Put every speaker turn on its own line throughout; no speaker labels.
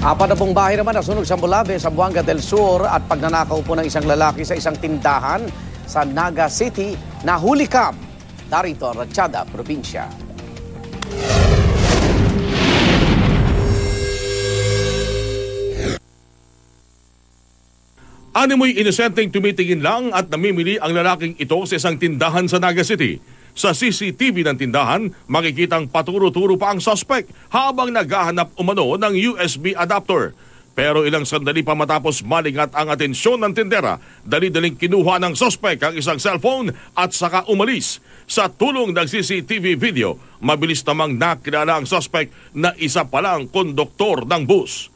Apat na pong bahay naman nasunog sa Mulabe, Zamboanga del Sur at pagnanakaw po ng isang lalaki sa isang tindahan sa Naga City na hulikam. Narito ang Ratchada, Probinsya.
Animoy inosenteng tumitingin lang at namimili ang lalaking ito sa isang tindahan sa Naga City. Sa CCTV ng tindahan, makikitang paturo-turo pa ang suspect habang naghahanap umano ng USB adapter. Pero ilang sandali pa matapos malingat ang atensyon ng tindera, dali-daling kinuha ng suspect ang isang cellphone at saka umalis. Sa tulong ng CCTV video, mabilis namang nakilala ang suspect na isa palang konduktor ng bus.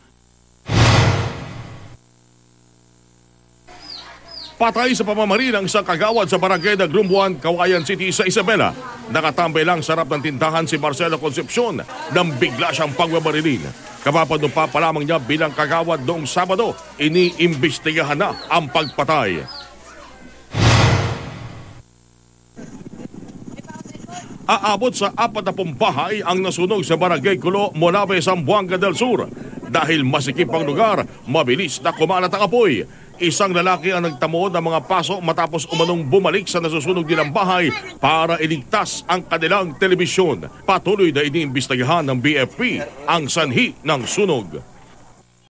Patay sa pamamaril ng isang kagawad sa barangay ng Grumbuan, Cauayan City sa Isabela. Nakatambay lang sa harap ng tindahan si Marcelo Concepcion nang bigla siyang pagbabarilin. Kapapanood pa lamang niya bilang kagawad noong Sabado, iniimbestigahan na ang pagpatay. Aabot sa 40 bahay ang nasunog sa barangay Culo, Molabe, Zamboanga del Sur. Dahil masikip ang lugar, mabilis na kumalat ang apoy. Isang lalaki ang nagtamo ng mga paso matapos umanong bumalik sa nasusunog nilang bahay para iligtas ang kanilang telebisyon. Patuloy na iniimbestigahan ng BFP ang sanhi ng sunog.